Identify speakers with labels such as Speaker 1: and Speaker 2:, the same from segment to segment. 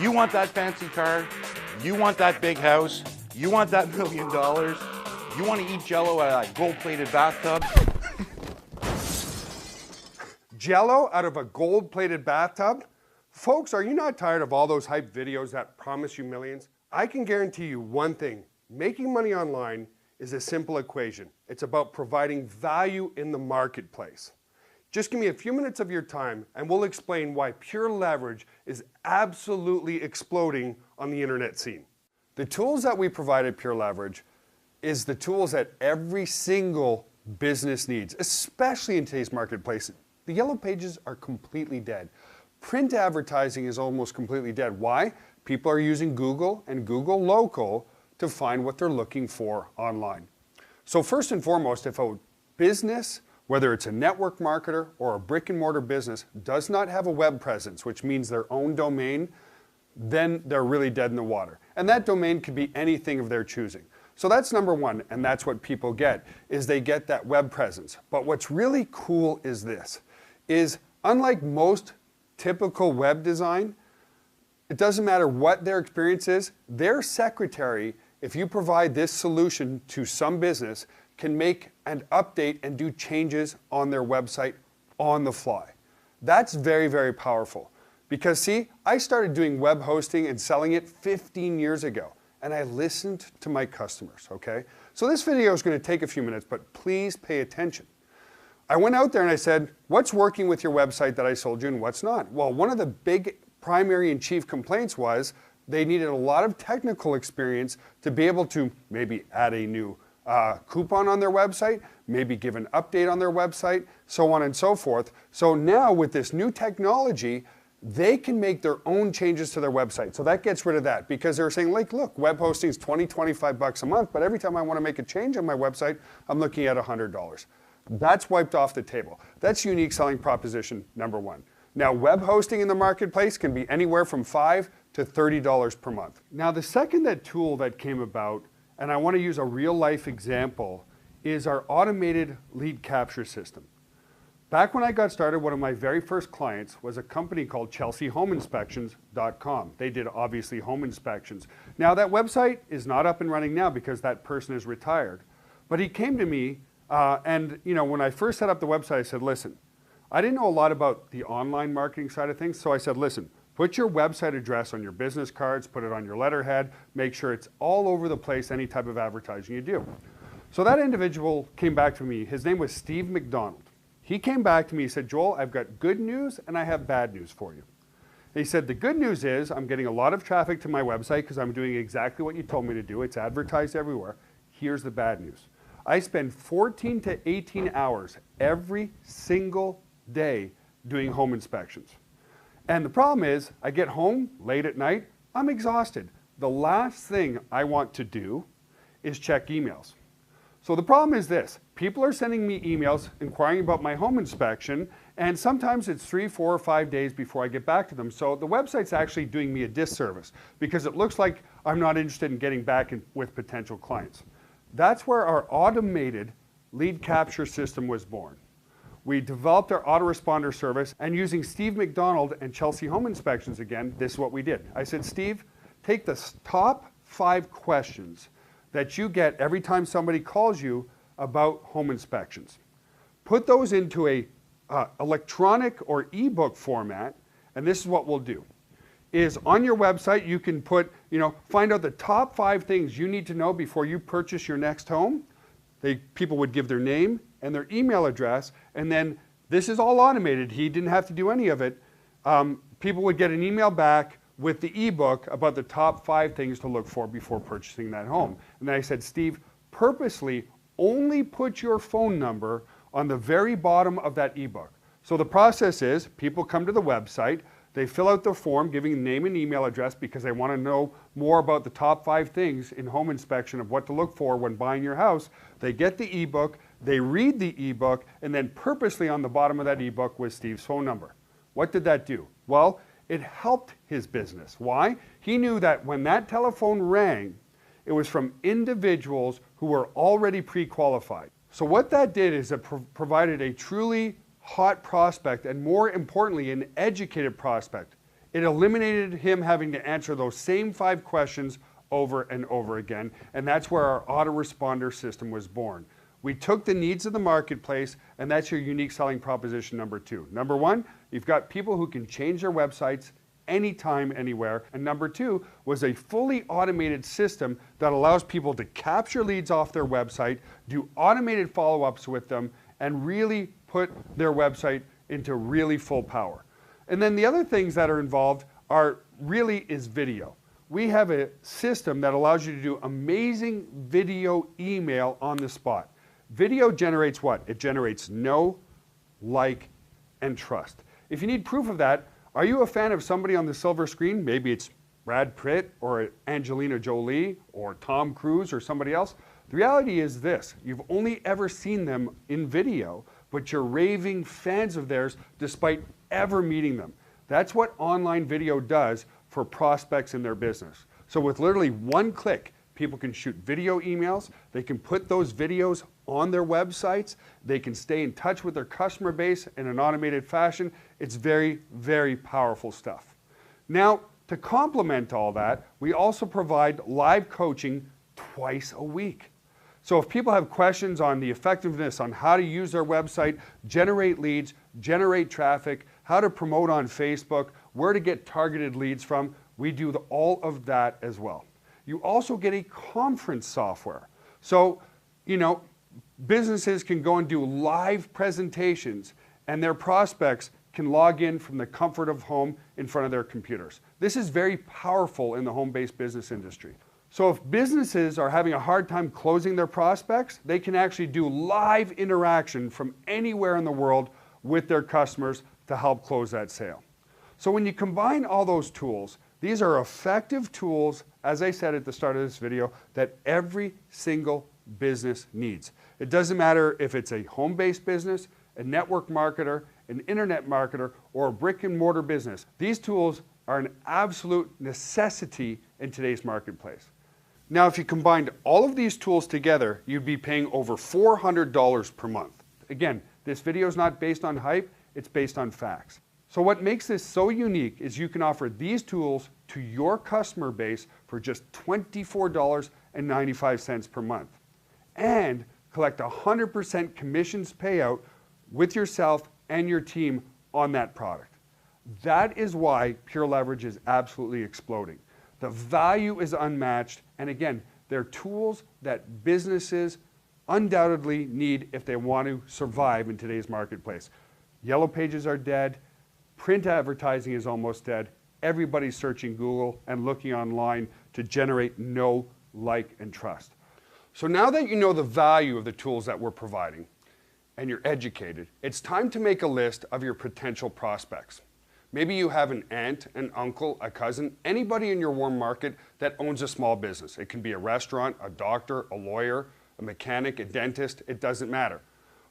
Speaker 1: You want that fancy car? You want that big house? You want that $1 million? You want to eat Jell-O out of a gold-plated bathtub?
Speaker 2: Jell-O out of a gold-plated bathtub? Folks, are you not tired of all those hype videos that promise you millions? I can guarantee you one thing. Making money online is a simple equation. It's about providing value in the marketplace. Just give me a few minutes of your time and we'll explain why pure leverage is absolutely exploding on the internet scene. The tools that we provide at Pure Leverage is the tools that every single business needs, especially in today's marketplace. The yellow pages are completely dead. Print advertising is almost completely dead. Why? People are using Google and Google Local to find what they're looking for online. So first and foremost, if a business, whether it's a network marketer or a brick and mortar business, does not have a web presence, which means their own domain, then they're really dead in the water. And that domain could be anything of their choosing. So that's number one, and that's what people get, is they get that web presence. But what's really cool is this, is unlike most typical web design, it doesn't matter what their experience is, their secretary, if you provide this solution to some business, can make and update and do changes on their website on the fly. That's very, very powerful. Because see, I started doing web hosting and selling it 15 years ago, and I listened to my customers, okay? So this video is going to take a few minutes, but please pay attention. I went out there and I said, what's working with your website that I sold you and what's not? Well, one of the big primary and chief complaints was they needed a lot of technical experience to be able to maybe add a new coupon on their website, maybe give an update on their website, so on and so forth. So now with this new technology, they can make their own changes to their website. So that gets rid of that because they're saying, like, look, web hosting is $20, $25 a month, but every time I want to make a change on my website, I'm looking at $100. That's wiped off the table. That's unique selling proposition number one. Now, web hosting in the marketplace can be anywhere from $5 to $30 per month. Now, the second tool that came about, and I want to use a real life example, is our automated lead capture system. Back when I got started, one of my very first clients was a company called ChelseaHomeInspections.com. They did obviously home inspections. Now that website is not up and running now because that person is retired. But he came to me and when I first set up the website, I said, listen, I didn't know a lot about the online marketing side of things. So I said, listen, put your website address on your business cards, put it on your letterhead, make sure it's all over the place, any type of advertising you do. So that individual came back to me. His name was Steve McDonald. He came back to me, he said, Joel, I've got good news and I have bad news for you. He said, the good news is I'm getting a lot of traffic to my website because I'm doing exactly what you told me to do. It's advertised everywhere. Here's the bad news. I spend 14 to 18 hours every single day doing home inspections. And the problem is, I get home late at night, I'm exhausted. The last thing I want to do is check emails. So the problem is this, people are sending me emails inquiring about my home inspection, and sometimes it's 3, 4, or 5 days before I get back to them. So the website's actually doing me a disservice because it looks like I'm not interested in getting back with potential clients. That's where our automated lead capture system was born. We developed our autoresponder service, and using Steve McDonald and Chelsea Home Inspections again, this is what we did. I said, Steve, take the top 5 questions that you get every time somebody calls you about home inspections. Put those into a electronic or ebook format, and this is what we'll do. Is on your website you can put, find out the top 5 things you need to know before you purchase your next home. People would give their name and their email address, and then this is all automated. He didn't have to do any of it. People would get an email back with the ebook about the top 5 things to look for before purchasing that home. And then I said, Steve, purposely only put your phone number on the very bottom of that ebook. So the process is, people come to the website, they fill out the form giving name and email address because they want to know more about the top 5 things in home inspection of what to look for when buying your house. They get the ebook, they read the ebook, and then purposely on the bottom of that ebook was Steve's phone number. What did that do? Well, it helped his business. Why? He knew that when that telephone rang, it was from individuals who were already pre-qualified. So what that did is it provided a truly hot prospect, and more importantly, an educated prospect. It eliminated him having to answer those same 5 questions over and over again, and that's where our autoresponder system was born. We took the needs of the marketplace, and that's your unique selling proposition number 2. Number 1, you've got people who can change their websites anytime, anywhere. And number 2 was a fully automated system that allows people to capture leads off their website, do automated follow-ups with them, and really put their website into really full power. And then the other things that are involved is video. We have a system that allows you to do amazing video email on the spot. Video generates what? It generates know, like, and trust. If you need proof of that, are you a fan of somebody on the silver screen? Maybe it's Brad Pitt or Angelina Jolie or Tom Cruise or somebody else. The reality is this: you've only ever seen them in video, but you're raving fans of theirs despite ever meeting them. That's what online video does for prospects in their business. So with literally one click, people can shoot video emails, they can put those videos on their websites, they can stay in touch with their customer base in an automated fashion. It's very, very powerful stuff. Now, to complement all that, we also provide live coaching twice a week. So if people have questions on the effectiveness on how to use their website, generate leads, generate traffic, how to promote on Facebook, where to get targeted leads from, we do all of that as well. You also get a conference software. So, businesses can go and do live presentations, and their prospects can log in from the comfort of home in front of their computers. This is very powerful in the home-based business industry. So if businesses are having a hard time closing their prospects, they can actually do live interaction from anywhere in the world with their customers to help close that sale. So when you combine all those tools, these are effective tools, as I said at the start of this video, that every single business needs. It doesn't matter if it's a home-based business, a network marketer, an internet marketer, or a brick and mortar business. These tools are an absolute necessity in today's marketplace. Now, if you combined all of these tools together, you'd be paying over $400 per month. Again, this video is not based on hype, it's based on facts. So what makes this so unique is you can offer these tools to your customer base for just $24.95 per month and collect 100% commissions payout with yourself and your team on that product. That is why Pure Leverage is absolutely exploding. The value is unmatched, and again, they're tools that businesses undoubtedly need if they want to survive in today's marketplace. Yellow pages are dead, print advertising is almost dead, everybody's searching Google and looking online to generate know, like, and trust. So now that you know the value of the tools that we're providing and you're educated, it's time to make a list of your potential prospects. Maybe you have an aunt, an uncle, a cousin, anybody in your warm market that owns a small business. It can be a restaurant, a doctor, a lawyer, a mechanic, a dentist, it doesn't matter.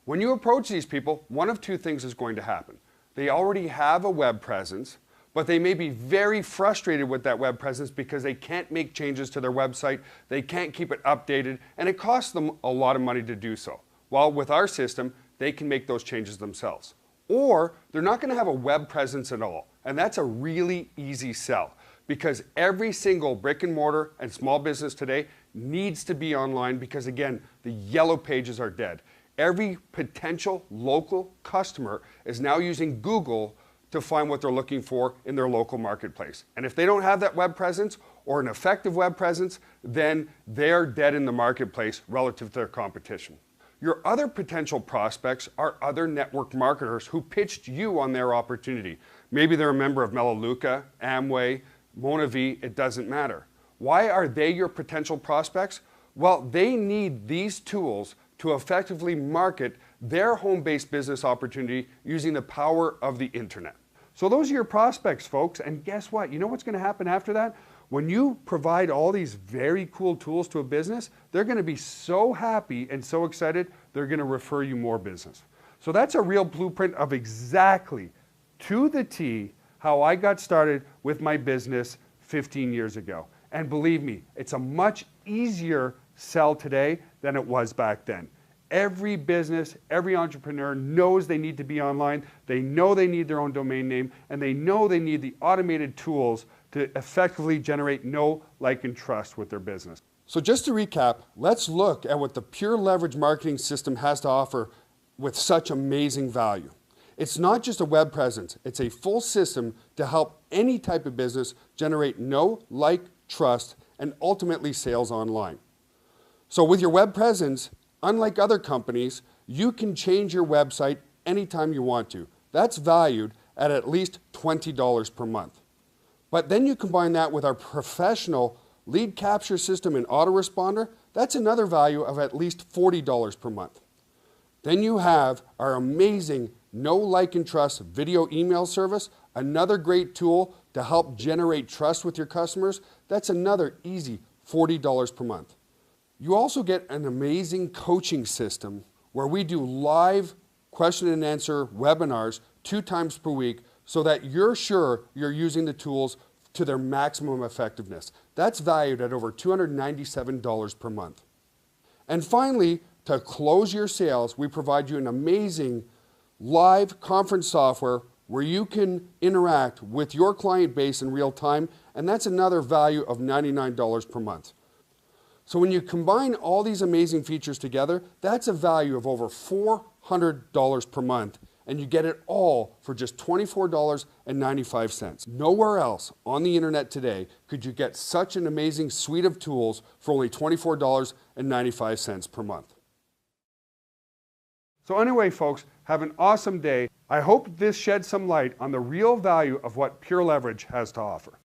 Speaker 2: When you approach these people, one of two things is going to happen. They already have a web presence, but they may be very frustrated with that web presence because they can't make changes to their website, they can't keep it updated, and it costs them a lot of money to do so. While with our system, they can make those changes themselves. Or they're not going to have a web presence at all, and that's a really easy sell because every single brick and mortar and small business today needs to be online because, again, the yellow pages are dead. Every potential local customer is now using Google to find what they're looking for in their local marketplace. And if they don't have that web presence or an effective web presence, then they're dead in the marketplace relative to their competition. Your other potential prospects are other network marketers who pitched you on their opportunity. Maybe they're a member of Melaleuca, Amway, Monavi, it doesn't matter. Why are they your potential prospects? Well, they need these tools to effectively market their home-based business opportunity using the power of the internet. So those are your prospects, folks, and guess what? You know what's going to happen after that? When you provide all these very cool tools to a business, they're going to be so happy and so excited, they're going to refer you more business. So that's a real blueprint of exactly, to the T, how I got started with my business 15 years ago. And believe me, it's a much easier sell today than it was back then. Every business, every entrepreneur knows they need to be online, they know they need their own domain name, and they know they need the automated tools to effectively generate know, like, and trust with their business. So just to recap, let's look at what the Pure Leverage marketing system has to offer with such amazing value. It's not just a web presence, it's a full system to help any type of business generate know, like, trust, and ultimately sales online. So with your web presence, unlike other companies, you can change your website anytime you want to. That's valued at least $20 per month. But then you combine that with our professional lead capture system and autoresponder, that's another value of at least $40 per month. Then you have our amazing Know, Like, and Trust video email service, another great tool to help generate trust with your customers. That's another easy $40 per month. You also get an amazing coaching system where we do live question and answer webinars 2 times per week so that you're sure you're using the tools to their maximum effectiveness. That's valued at over $297 per month. And finally, to close your sales, we provide you an amazing live conference software where you can interact with your client base in real time, and that's another value of $99 per month. So when you combine all these amazing features together, that's a value of over $400 per month, and you get it all for just $24.95. Nowhere else on the internet today could you get such an amazing suite of tools for only $24.95 per month. So anyway, folks, have an awesome day. I hope this sheds some light on the real value of what Pure Leverage has to offer.